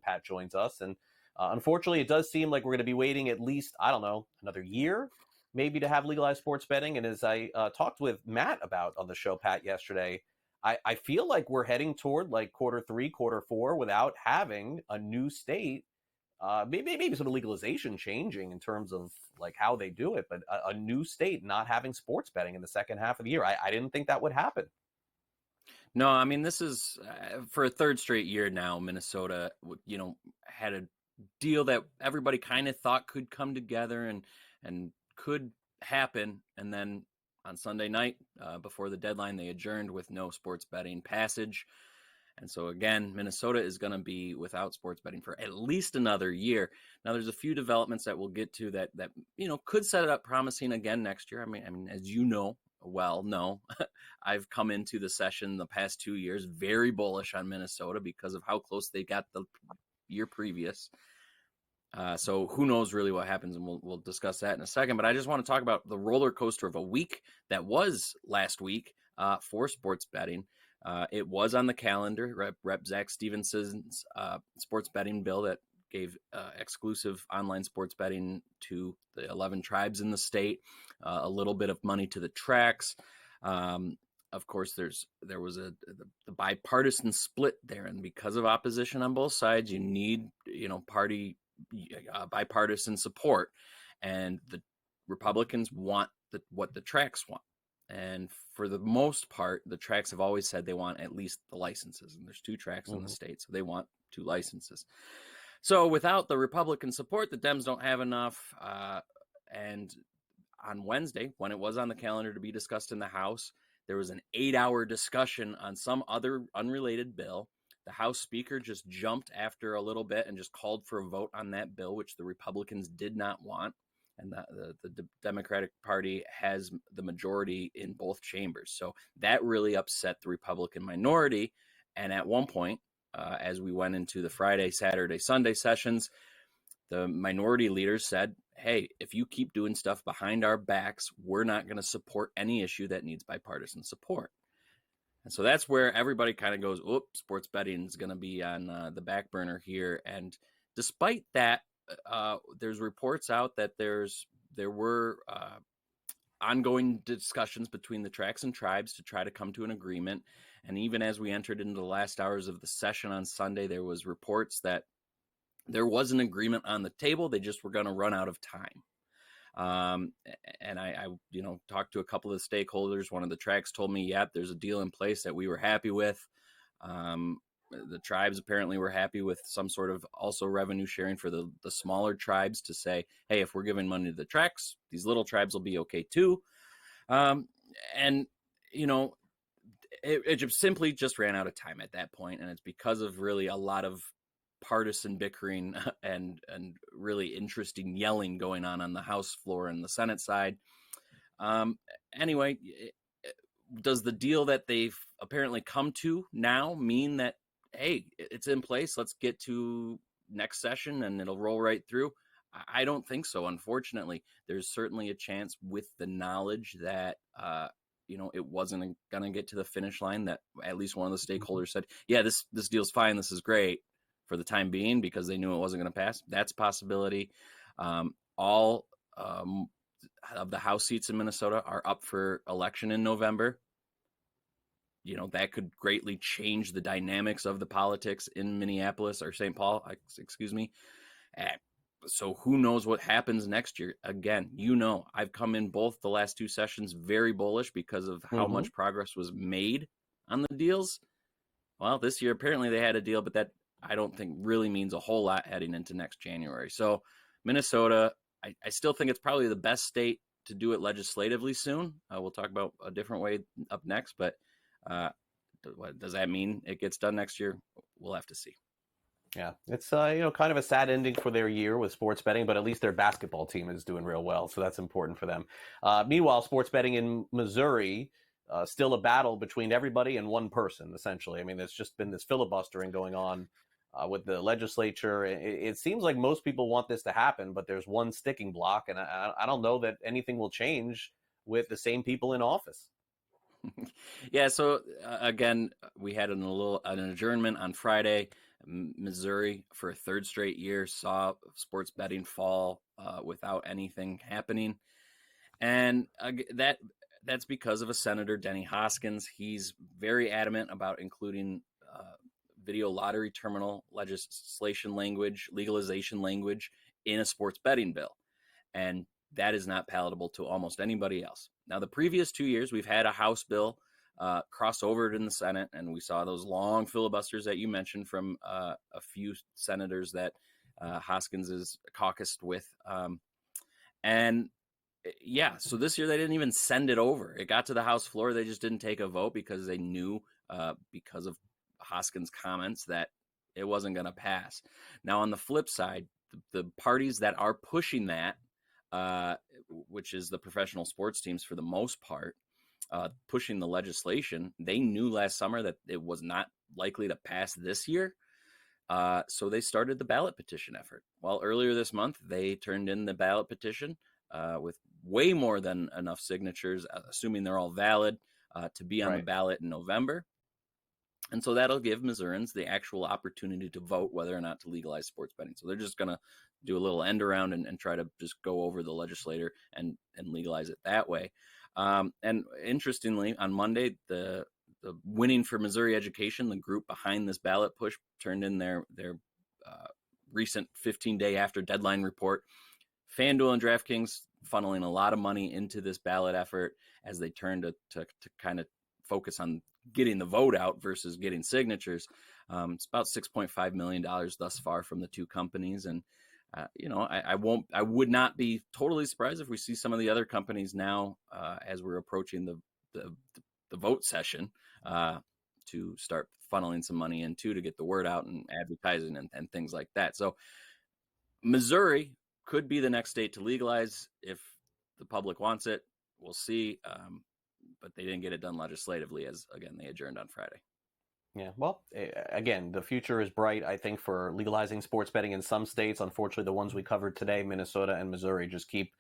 Pat joins us. And unfortunately, it does seem like we're going to be waiting at least, I don't know, another year maybe to have legalized sports betting. And as I talked with Matt about on the show, Pat, yesterday, I feel like we're heading toward like Q3, Q4 without having a new state. Maybe sort of legalization changing in terms of like how they do it, but a new state not having sports betting in the second half of the year. I didn't think that would happen. No, I mean, this is for a third straight year now. Minnesota, had a deal that everybody kind of thought could come together and could happen. And then on Sunday night, before the deadline, they adjourned with no sports betting passage. And so again, Minnesota is going to be without sports betting for at least another year. Now, there's a few developments that we'll get to that could set it up promising again next year. I mean, as you know, I've come into the session the past 2 years very bullish on Minnesota because of how close they got the year previous. So who knows really what happens, and we'll discuss that in a second. But I just want to talk about the roller coaster of a week that was last week for sports betting. It was on the calendar. Rep. Zach Stevenson's sports betting bill that gave exclusive online sports betting to the 11 tribes in the state, a little bit of money to the tracks. Of course, there was the bipartisan split there, and because of opposition on both sides, you need bipartisan support, and the Republicans want what the tracks want. And for the most part, the tracks have always said they want at least the licenses, and there's 2 tracks in the state, so they want 2 licenses. So without the Republican support, the Dems don't have enough. And on Wednesday, when it was on the calendar to be discussed in the House, there was an 8-hour discussion on some other unrelated bill. The House Speaker just jumped after a little bit and just called for a vote on that bill, which the Republicans did not want. And the Democratic Party has the majority in both chambers. So that really upset the Republican minority. And at one point, as we went into the Friday, Saturday, Sunday sessions, the minority leaders said, hey, if you keep doing stuff behind our backs, we're not going to support any issue that needs bipartisan support. And so that's where everybody kind of goes, oops, sports betting is going to be on the back burner here. And despite that, there's reports out that there were ongoing discussions between the tracks and tribes to try to come to an agreement. And even as we entered into the last hours of the session on Sunday, there was reports that there was an agreement on the table. They just were going to run out of time. And I talked to a couple of the stakeholders. One of the tracks told me, yep, there's a deal in place that we were happy with. The tribes apparently were happy with some sort of also revenue sharing for the smaller tribes to say, hey, if we're giving money to the tracks, these little tribes will be okay too. It just simply just ran out of time at that point. And it's because of really a lot of partisan bickering and really interesting yelling going on the House floor and the Senate side. Anyway, does the deal that they've apparently come to now mean that, hey, it's in place, let's get to next session and it'll roll right through? I don't think so. Unfortunately, there's certainly a chance with the knowledge that, it wasn't going to get to the finish line, that at least one of the stakeholders said, yeah, this deal's fine. This is great for the time being, because they knew it wasn't going to pass. That's a possibility. All of the House seats in Minnesota are up for election in November. That could greatly change the dynamics of the politics in Minneapolis or St. Paul, excuse me. So who knows what happens next year? Again, I've come in both the last 2 sessions very bullish because of how much progress was made on the deals. Well, this year, apparently they had a deal, but that I don't think really means a whole lot heading into next January. So Minnesota, I still think it's probably the best state to do it legislatively soon. We'll talk about a different way up next, but does that mean it gets done next year? We'll have to see. Yeah, it's kind of a sad ending for their year with sports betting, but at least their basketball team is doing real well, so that's important for them. Meanwhile, sports betting in Missouri, still a battle between everybody and one person, essentially. I mean, there's just been this filibustering going on with the legislature. It seems like most people want this to happen, but there's one sticking block, and I don't know that anything will change with the same people in office. Yeah, so again, we had an adjournment on Friday. Missouri, for a third straight year, saw sports betting fall without anything happening. And that's because of a Senator, Denny Hoskins. He's very adamant about including video lottery terminal legislation language, legalization language in a sports betting bill. And that is not palatable to almost anybody else. Now, the previous 2 years, we've had a House bill cross over in the Senate, and we saw those long filibusters that you mentioned from a few senators that Hoskins is caucused with. And yeah, so this year they didn't even send it over. It got to the House floor. They just didn't take a vote because they knew, because of Hoskins' comments, that it wasn't going to pass. Now, on the flip side, the parties that are pushing that, which is the professional sports teams for the most part, pushing the legislation, they knew last summer that it was not likely to pass this year. So they started the ballot petition effort. Well, earlier this month, they turned in the ballot petition with way more than enough signatures, assuming they're all valid, to be on the ballot in November. And so that'll give Missourians the actual opportunity to vote whether or not to legalize sports betting. So they're just going to do a little end around and try to just go over the legislator and legalize it that way. And interestingly, on Monday, the Winning for Missouri Education, the group behind this ballot push, turned in their recent 15-day after deadline report. FanDuel and DraftKings funneling a lot of money into this ballot effort as they turn to kind of focus on getting the vote out versus getting signatures. It's about $6.5 million thus far from the two companies. And, I would not be totally surprised if we see some of the other companies now, as we're approaching the vote session, to start funneling some money in too, to get the word out and advertising and things like that. So Missouri could be the next state to legalize if the public wants it. We'll see. But they didn't get it done legislatively, as, again, they adjourned on Friday. Yeah, well, again, the future is bright, I think, for legalizing sports betting in some states. Unfortunately, the ones we covered today, Minnesota and Missouri, just keep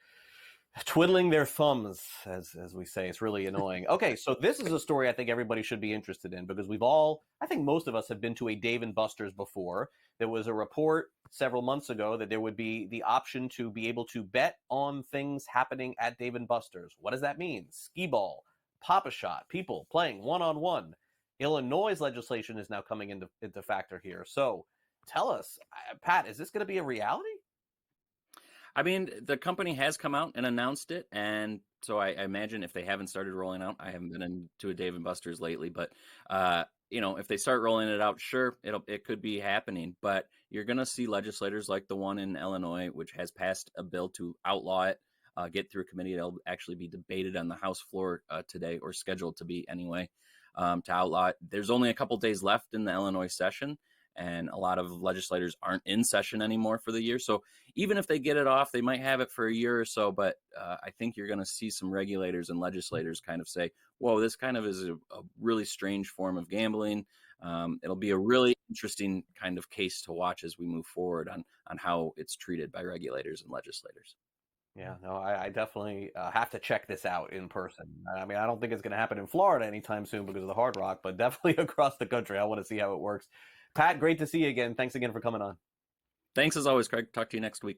twiddling their thumbs, as we say. It's really annoying. Okay, so this is a story I think everybody should be interested in, because I think most of us have been to a Dave & Buster's before. There was a report several months ago that there would be the option to be able to bet on things happening at Dave & Buster's. What does that mean? Skee ball, Pop-A-Shot, people playing one-on-one. Illinois' legislation is now coming into factor here. So tell us, Pat, is this going to be a reality? I mean, the company has come out and announced it, and so I imagine if they haven't started rolling out, I haven't been into a Dave & Buster's lately, but if they start rolling it out, sure, it could be happening. But you're going to see legislators like the one in Illinois, which has passed a bill to outlaw it, get through a committee. It'll actually be debated on the House floor today, or scheduled to be anyway, to outlaw it. There's only a couple days left in the Illinois session, and a lot of legislators aren't in session anymore for the year. So even if they get it off, they might have it for a year or so. But I think you're going to see some regulators and legislators kind of say, whoa, this kind of is a really strange form of gambling. It'll be a really interesting kind of case to watch as we move forward on how it's treated by regulators and legislators. Yeah, no, I definitely have to check this out in person. I mean, I don't think it's going to happen in Florida anytime soon because of the Hard Rock, but definitely across the country. I want to see how it works. Pat, great to see you again. Thanks again for coming on. Thanks as always, Craig. Talk to you next week.